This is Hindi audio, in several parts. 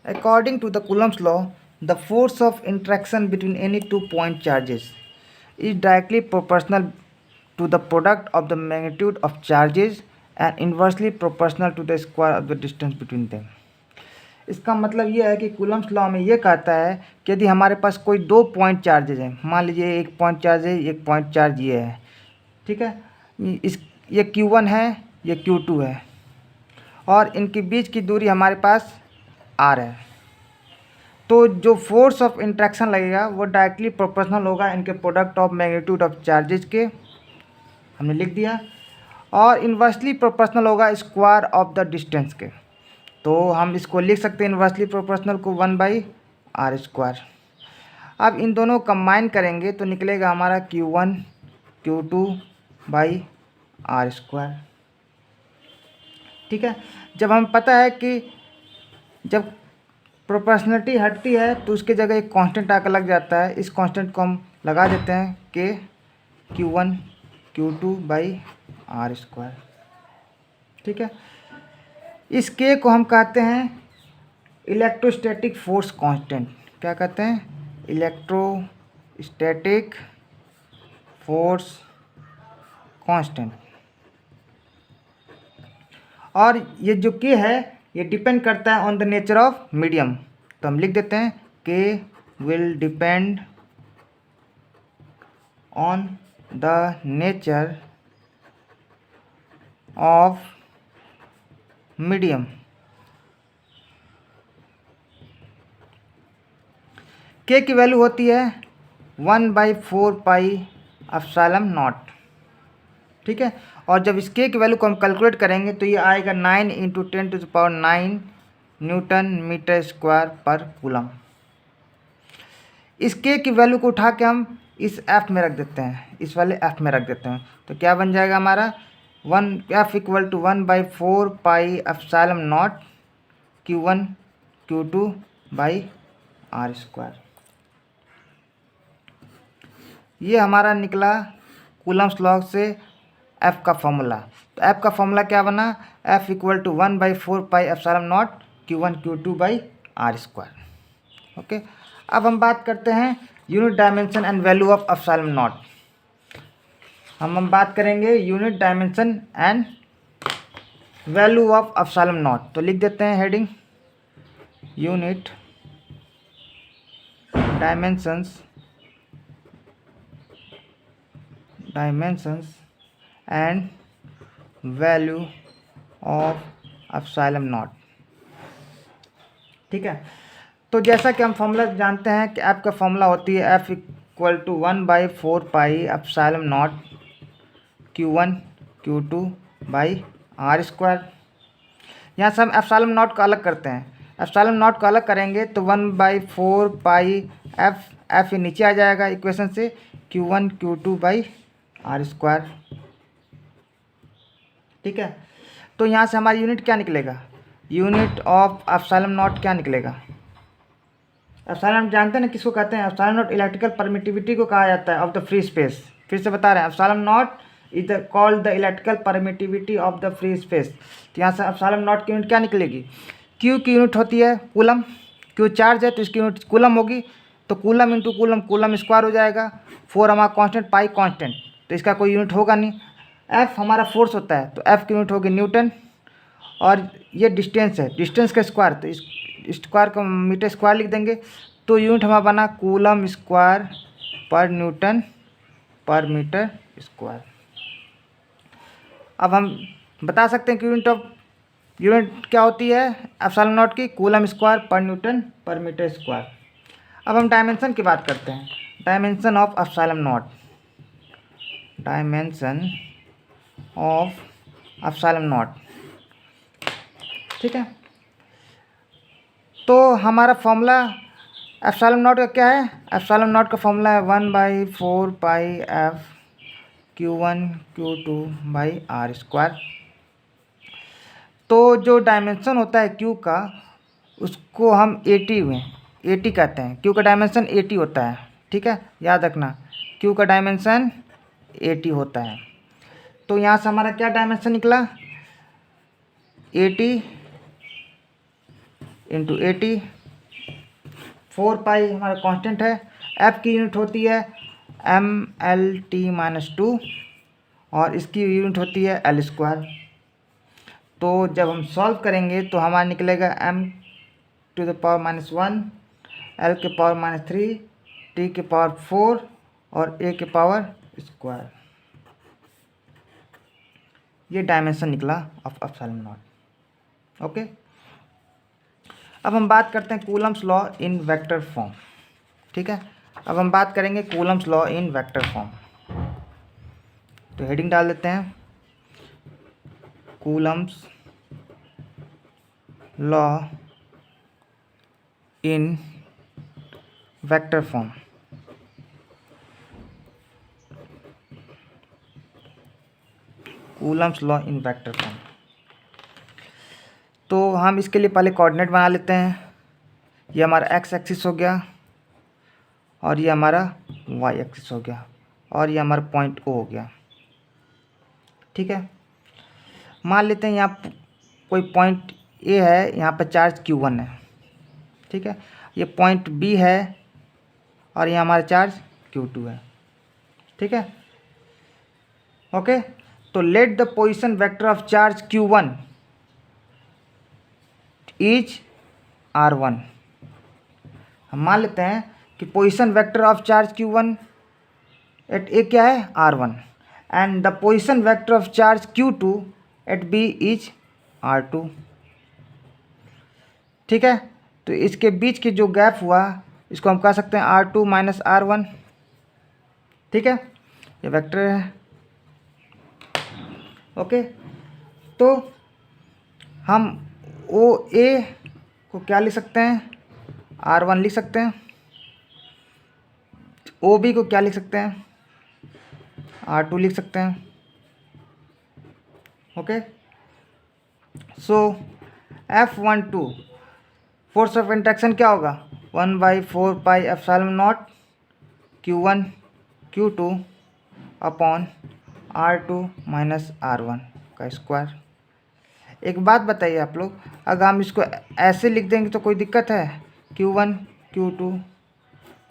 According to the Coulomb's law, the force of interaction between any 2 point charges is directly proportional to the product of the magnitude of charges and inversely proportional to the square of the distance between them. इसका मतलब ये है कि कूलम्स लॉ में ये कहता है कि यदि हमारे पास कोई 2 पॉइंट चार्जेज हैं, मान लीजिए एक पॉइंट चार्ज है, एक पॉइंट चार्ज ये है, ठीक है, ये Q1 है, ये Q2 है, और इनके बीच की दूरी हमारे पास R है, तो जो फोर्स ऑफ इंट्रैक्शन लगेगा वो डायरेक्टली प्रोपोर्शनल होगा इनके product of magnitude of charges के, हमने लिख दिया, और इन्वर्सली प्रोपोर्शनल होगा स्क्वायर ऑफ द डिस्टेंस के। तो हम इसको लिख सकते हैं इन्वर्सली प्रोपोर्शनल को 1/r²। अब इन दोनों कंबाइन करेंगे तो निकलेगा हमारा Q1 Q2/r²। ठीक है, जब हम पता है कि जब प्रोपोर्शनलिटी हटती है तो उसके जगह एक कांस्टेंट आकर लग जाता है, इस कांस्टेंट को हम लगा देते हैं कि Q1 Q2/r²। ठीक है, इस K को हम कहते हैं इलेक्ट्रोस्टैटिक फोर्स कांस्टेंट। क्या कहते हैं? Electrostatic force constant. और ये जो K है ये डिपेंड करता है on the nature of medium, तो हम लिख देते हैं K will depend on the nature of medium. K की वैल्यू होती है 1/4πε0। ठीक है, और जब इस K की वैल्यू को हम कैलकुलेट करेंगे तो ये आएगा 9 × 10⁹ न्यूटन मीटर स्क्वायर पर कूलम। इस K की वैल्यू को उठा के हम इस F में रख देते हैं, इस वाले F में रख देते हैं, तो क्या बन जाएगा हमारा F = 1/4πε0 Q1 Q2/r²। ये हमारा निकला कूलम्स लॉ से F का फॉर्मूला। तो F का फॉर्मूला क्या बना? F = 1/4πε0 Q1 Q2/r²। ओके, अब हम बात करते हैं unit dimension and value of ε0। हम बात करेंगे unit dimension and value of ε0, तो लिख देते हैं heading unit dimensions and value of ε0। ठीक है, तो जैसा कि हम फॉर्मूला जानते हैं कि F का फॉर्मूला होती है F = 1/4πε0 Q1 Q2/r²। यहाँ से हम ε0 को अलग करते हैं, ε0 को अलग करेंगे तो 1/4π F नीचे आ जाएगा इक्वेशन से Q1 Q2/r²। ठीक है, तो यहाँ से हमारी यूनिट क्या निकलेगा? यूनिट ऑफ ε0 क्या निकलेगा? एप्सिलॉन जानते हैं ना किसको कहते हैं? ε0 इलेक्ट्रिकल परमिटिविटी को कहा जाता है ऑफ द फ्री स्पेस। फिर से बता रहे हैं, ε0 is called the electrical permittivity of the free space. तो यहाँ से ε0 की यूनिट क्या निकलेगी? Q की यूनिट होती है कूलम, Q चार्ज है तो इसकी यूनिट कूलम होगी, तो coulomb into coulomb, coulomb square हो जाएगा, 4 हमारा कांस्टेंट, पाई कांस्टेंट, तो इसका कोई यूनिट होगा नहीं। F हमारा फोर्स होता है तो F की यूनिट होगी न्यूटन, और ये डिस्टेंस है, डिस्टेंस का स्क्वायर, तो इस स्क्वायर को मीटर स्क्वायर लिख देंगे, तो यूनिट हमारा बना कूलम स्क्वायर पर न्यूटन पर मीटर स्क्वायर। अब हम बता सकते हैं कि यूनिट क्या होती है ε0 की? कूलम स्क्वायर पर न्यूटन पर मीटर स्क्वायर। अब हम डायमेंशन की बात करते हैं, डायमेंशन ऑफ ε0। डायमेंशन ऑफ ε0, ठीक है, तो हमारा फॉर्मूला ε0 का क्या है? ε0 का फॉर्मूला है 1/4πF Q1 Q2/r²। तो जो डायमेंशन होता है Q का उसको हम 80 कहते हैं। Q का डायमेंशन 80 होता है, ठीक है, याद रखना Q का डायमेंशन 80 होता है। तो यहाँ से हमारा क्या डायमेंशन निकला? 80 इंटू 80। 4 पाई हमारा कांस्टेंट है। एफ की यूनिट होती है mLT-2 और इसकी यूनिट होती है L स्क्वायर। तो जब हम सॉल्व करेंगे तो हमारा निकलेगा m⁻⁻1, L के पावर -3, T के पावर 4 और A के पावर स्क्वायर। ये डायमेंशन निकला ऑफ एप्सिलॉन नॉट। ओके, अब हम बात करते हैं Coulomb's law in vector form. ठीक है, अब हम बात करेंगे Coulomb's law in vector form. तो हेडिंग डाल देते हैं Coulomb's law in vector form. Coulomb's law in vector form. तो हम इसके लिए पहले कोऑर्डिनेट बना लेते हैं। ये हमारा एक्स एक्सिस हो गया और ये हमारा वाई एक्सिस हो गया और ये हमारा पॉइंट ओ हो गया। ठीक है, मान लेते हैं यहाँ कोई पॉइंट ए है, यहाँ पर चार्ज Q1 है। ठीक है, ये पॉइंट बी है और ये हमारा चार्ज Q2 है। ठीक है, ओके। तो let the position vector of charge Q1 is R1। हम मान लेते हैं कि position vector of charge Q1 at A क्या है R1 and the position vector of charge Q2 at B is R2। ठीक है, तो इसके बीच के जो गैप हुआ इसको हम कह सकते हैं R2 माइनस R1। ठीक है, ये वेक्टर है। ओके, तो हम ओ ए को क्या लिख सकते हैं, R1 लिख सकते हैं। ओ बी को क्या लिख सकते हैं, R2 लिख सकते हैं। Okay, so F12 force of interaction क्या होगा, 1/4 pi epsilon not Q1 Q2 upon R2 minus R1 का स्क्वायर। एक बात बताइए आप लोग, अगर हम इसको ऐसे लिख देंगे तो कोई दिक्कत है, Q1 Q2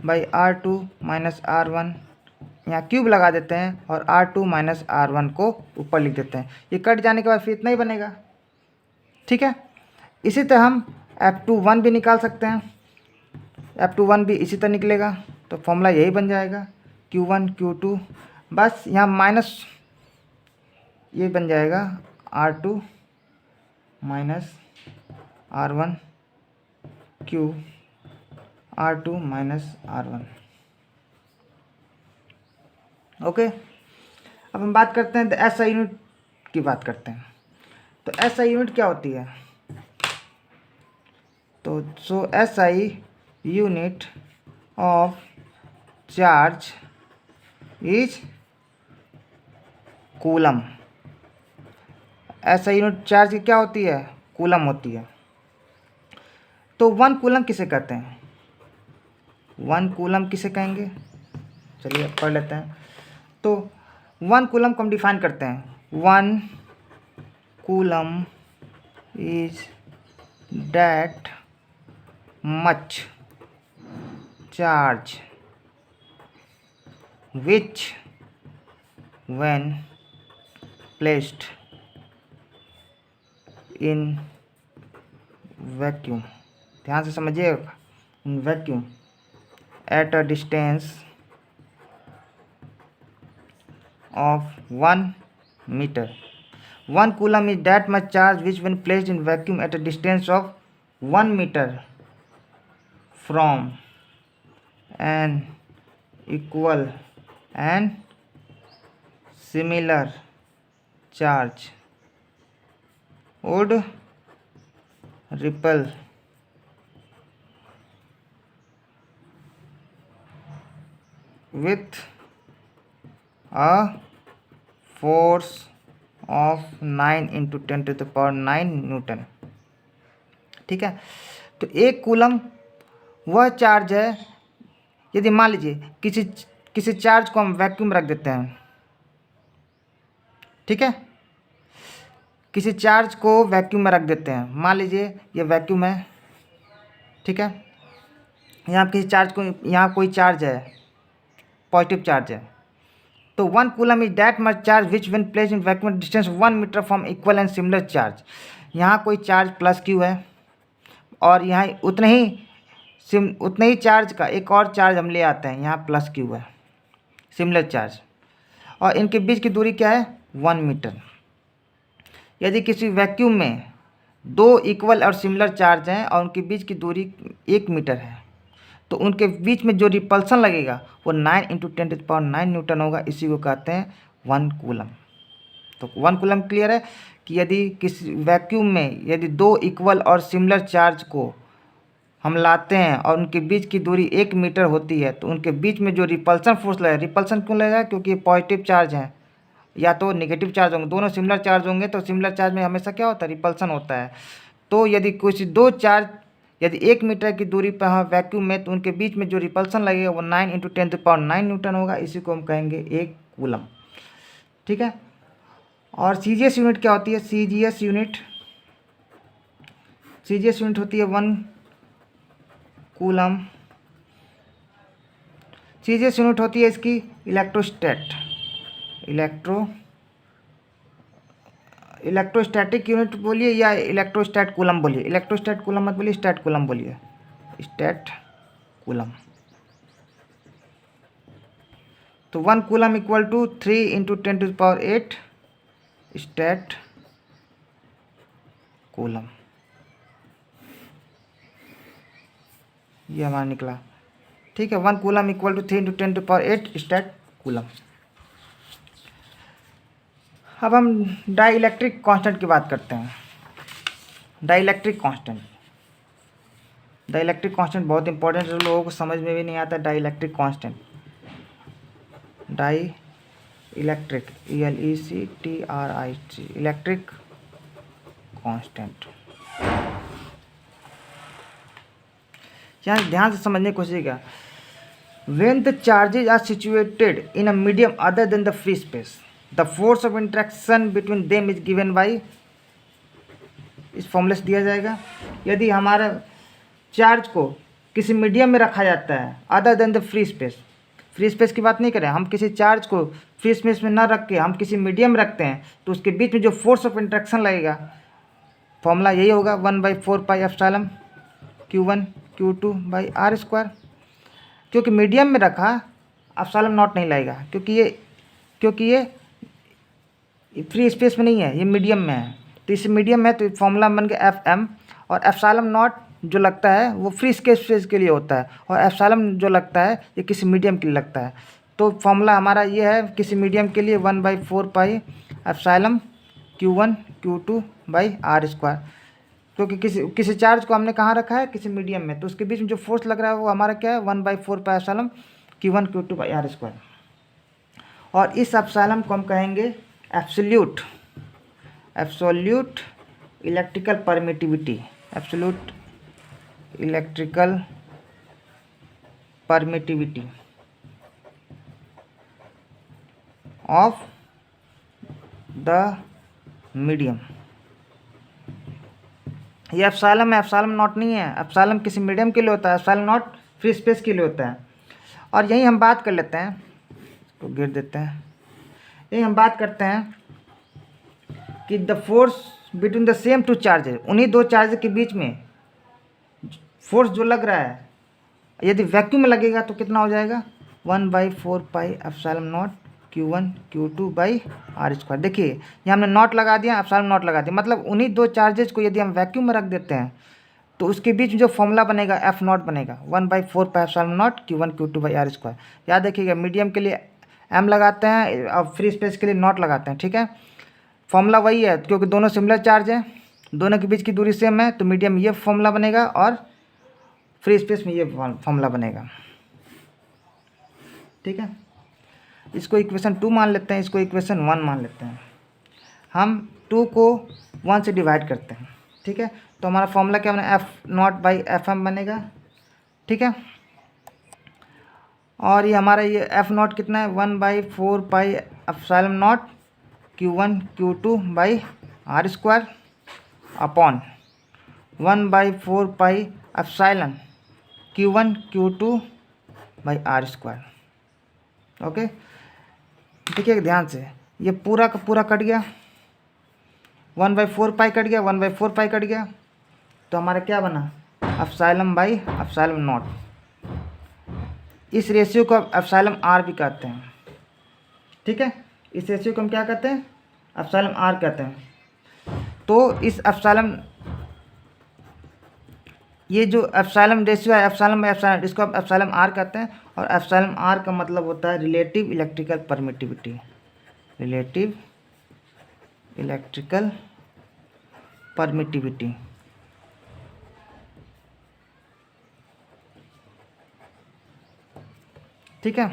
by R2 minus R1, यहाँ क्यूब लगा देते हैं और R2 माइनस R1 को ऊपर लिख देते हैं। ये कट जाने के बाद फिर इतना ही बनेगा। ठीक है, इसी तरह हम F21 भी निकाल सकते हैं। F21 भी इसी तरह निकलेगा, तो फॉर्मूला यही बन जाएगा Q1 Q2, बस यहाँ माइनस ये बन जाएगा R2 minus R1 Q R2 minus R1। Okay, अब हम बात करते हैं SI यूनिट की बात करते हैं। तो SI यूनिट क्या होती है, तो सो SI unit of charge is coulomb. SI unit charge की क्या होती है, कूलम होती है। तो 1 कूलम किसे कहते हैं, 1 कूलम किसे कहेंगे, चलिए पढ़ लेते हैं। तो 1 कूलम को हम डिफाइन करते हैं, 1 coulomb is that much charge which when placed in vacuum, ध्यान से समझिएगा, in vacuum at a distance of 1 meter, 1 coulomb is that much charge which when placed in vacuum at a distance of 1 meter from an equal and similar charge would repel with a force of 9 into 10 to the power 9 Newton. ठीक है, तो 1 कूलम वह चार्ज है, यदि मान लीजिए किसी चार्ज को हम वैक्यूम रख देते हैं। ठीक है, किसी चार्ज को वैक्यूम में रख देते हैं, मान लीजिए ये वैक्यूम है, ठीक है, यहाँ किसी चार्ज को, यहाँ कोई चार्ज है, पॉजिटिव चार्ज है, तो 1 coulomb is that much charge which when placed in vacuum distance 1 meter from equal and similar charge. यहाँ कोई चार्ज प्लस क्यू है और यहाँ उतने ही चार्ज का एक और चार्ज हम ले आते हैं, यहाँ प्लस क्यू है, सिमिलर चार्ज, और इनके बीच की दूरी क्या है, 1 मीटर। यदि किसी वैक्यूम में 2 इक्वल और सिमिलर चार्ज हैं और उनके बीच की दूरी 1 मीटर है, तो उनके बीच में जो रिपल्सन लगेगा वो 9 × 10⁹ न्यूटन होगा। इसी को कहते हैं 1 कूलम। तो 1 कूलम क्लियर है कि यदि किसी वैक्यूम में यदि 2 इक्वल और सिमिलर चार्ज को हम लाते हैं और उनके बीच की दूरी 1 मीटर होती है, तो उनके बीच में जो रिपल्सन फोर्स लगेगा, रिपल्सन क्यों लगेगा, क्योंकि ये पॉजिटिव चार्ज हैं या तो नेगेटिव चार्ज होंगे, दोनों सिमिलर चार्ज होंगे, तो सिमिलर चार्ज में हमेशा क्या होता है, रिपल्सन होता है। तो यदि कुछ 2 चार्ज यदि 1 मीटर की दूरी पर हाँ वैक्यूम में, तो उनके बीच में जो रिपल्सन लगेगा वो 9 × 10⁹ न्यूटन होगा। इसी को हम कहेंगे 1 कूलम। ठीक है, और सीजीएस यूनिट क्या होती है, सीजीएस यूनिट होती है 1 कूलम। सीजीएस यूनिट होती है इसकी इलेक्ट्रोस्टैटिक यूनिट बोलिए या इलेक्ट्रोस्टैट कूलम बोलिए, इलेक्ट्रोस्टैट कूलम मत बोलिए, स्टैट कूलम बोलिए, स्टैट कूलम। तो 1 coulomb equal to 3 × 10⁸ stat coulomb. ये हमारा निकला। ठीक है, 1 coulomb equal to 3 × 10⁸ stat coulomb. अब हम डाइइलेक्ट्रिक कांस्टेंट की बात करते हैं। डाइइलेक्ट्रिक कांस्टेंट बहुत इंपॉर्टेंट है, लोगों को समझ में भी नहीं आता। Dielectric constant, dielectric ELECTRIC electric constant. यहाँ ध्यान से समझने की कोशिश कीजिएगा। When the charges are situated in a medium other than the free space, the force of interaction between them is given by, इस फॉर्मूले से दिया जाएगा। यदि हमारा चार्ज को किसी मीडियम में रखा जाता है other than the free space की बात नहीं करें, हम किसी चार्ज को फ्री स्पेस में ना रख के हम किसी मीडियम में रखते हैं, तो उसके बीच में जो फोर्स ऑफ इंट्रैक्शन लगेगा, फॉर्मूला यही होगा 1/4πε Q1 Q2/r²। क्योंकि मीडियम में रखा ε0 नहीं लगेगा, क्योंकि ये फ्री स्पेस में नहीं है, ये मीडियम में है। तो इस मीडियम में तो फॉर्मूला बन गया FM, और ε0 जो लगता है वो फ्री स्पेस के लिए होता है, और एप्सिलॉन जो लगता है ये किसी मीडियम के लिए लगता है। तो फॉर्मूला हमारा ये है किसी मीडियम के लिए 1/4πε Q1 Q2/r²। क्योंकि किसी चार्ज को हमने कहाँ रखा है, किसी मीडियम में, तो उसके बीच में जो फोर्स लग रहा है वो हमारा क्या है, 1/4πε Q1 Q2/r²। और इस एप्सिलॉन को हम कहेंगे absolute electrical permittivity, absolute electrical permittivity of the medium. ये एप्सिलॉन में ε0 नहीं है, एप्सिलॉन किसी मीडियम के लिए होता है, ε0 फ्री स्पेस के लिए होता है। और यही हम बात कर लेते हैं, तो गिर देते हैं, यही हम बात करते हैं कि the force between the same two charges, उन्हीं दो चार्ज के बीच में फोर्स जो लग रहा है यदि वैक्यूम में लगेगा तो कितना हो जाएगा, 1/4πε0 Q1 Q2/r²। देखिए यहाँ हमने नॉट लगा दिया, ε0 लगा दिया, मतलब उन्हीं दो चार्जेस को यदि हम वैक्यूम में रख देते हैं तो उसके बीच में जो फॉर्मूला बनेगा F0 बनेगा 1/4πε0 Q1 Q2/r²। याद रखिएगा, मीडियम के लिए M लगाते हैं और फ्री स्पेस के लिए नॉट लगाते हैं। ठीक है, फॉर्मूला वही है, क्योंकि दोनों सिमिलर चार्ज हैं, दोनों के बीच की दूरी सेम है, तो मीडियम में ये फॉर्मूला बनेगा और फ्री स्पेस में ये फॉर्मूला बनेगा। ठीक है, इसको इक्वेशन 2 मान लेते हैं, इसको इक्वेशन 1 मान लेते हैं। हम 2 को 1 से डिवाइड करते हैं। ठीक है, तो हमारा फॉर्मूला क्या बनेगा, F0/Fm बनेगा। ठीक है, और ये हमारा ये F0 कितना है, 1/4πε0 Q1 Q2/r² upon 1/4πε0 epsilon Q1 Q2 by r square. Okay, देखिए ध्यान से, ये पूरा का पूरा कट गया, 1/4 पाई कट गया, 1/4 पाई कट गया, तो हमारा क्या बना, एप्सिलॉन बाई एप्सिलॉन नॉट। इस रेशियो को एप्सिलॉन आर भी कहते हैं, ठीक है, इस रेशियो को हम क्या कहते हैं, एप्सिलॉन आर कहते हैं। तो इस एप्सिलॉन, ये जो एप्सिलॉन रेशियो है एप्सिलॉन बाई एप्सिलॉन, इसको आप एप्सिलॉन आर कहते हैं। और एप्सिलॉन आर का मतलब होता है relative electrical permittivity, relative electrical permittivity. ठीक है,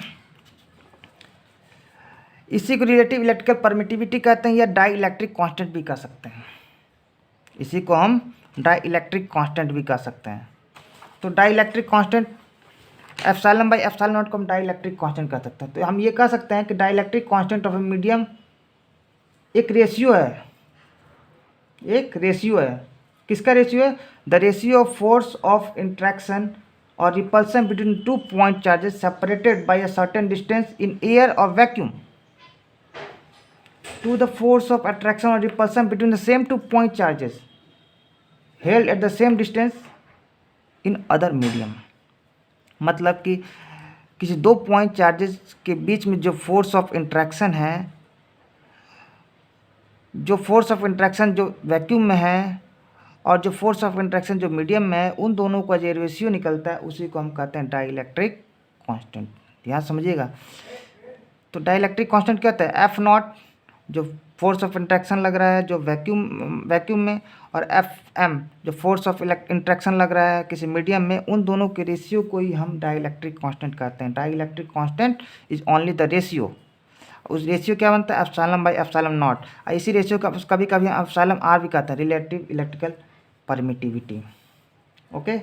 इसी को रिलेटिव इलेक्ट्रिकल परमिटिविटी कहते हैं, या डाई इलेक्ट्रिक कांस्टेंट भी कह सकते हैं। इसी को हम डाई इलेक्ट्रिक कांस्टेंट भी कह सकते हैं। तो dielectric constant epsilon by epsilon naught को हम डाई इलेक्ट्रिक कांस्टेंट कह सकते हैं। तो हम ये कह सकते हैं कि dielectric constant of a medium एक रेशियो है, एक रेशियो है। किसका रेशियो है, the ratio of force of interaction और repulsion between 2 point charges separated by a certain distance in air और vacuum to the force of attraction or repulsion between the same 2 point charges held at the same distance in other medium। मतलब कि किसी 2 पॉइंट चार्जेस के बीच में जो फोर्स ऑफ इंट्रैक्शन है, जो फोर्स ऑफ इंट्रैक्शन जो वैक्यूम में है और जो फोर्स ऑफ इंट्रैक्शन जो मीडियम में है, उन दोनों का जो रेशियो निकलता है उसी को हम कहते हैं डाई इलेक्ट्रिक कॉन्स्टेंट। यहाँ समझिएगा, तो डाई इलेक्ट्रिक कॉन्स्टेंट क्या होता है, एफ नॉट जो फोर्स ऑफ इंट्रैक्शन लग रहा है जो वैक्यूम में, और एफ एम जो फोर्स ऑफ इंट्रैक्शन लग रहा है किसी मीडियम में, उन दोनों के रेशियो को ही हम डाई इलेक्ट्रिक कॉन्स्टेंट कहते हैं। Dielectric constant is only the ratio. उस रेशियो क्या बनता है, एप्सिलॉन बाई एप्सिलॉन नॉट। इसी रेशियो का कभी कभी एप्सिलॉन आर भी कहते हैं, रिलेटिव इलेक्ट्रिकल परमिटिविटी। ओके।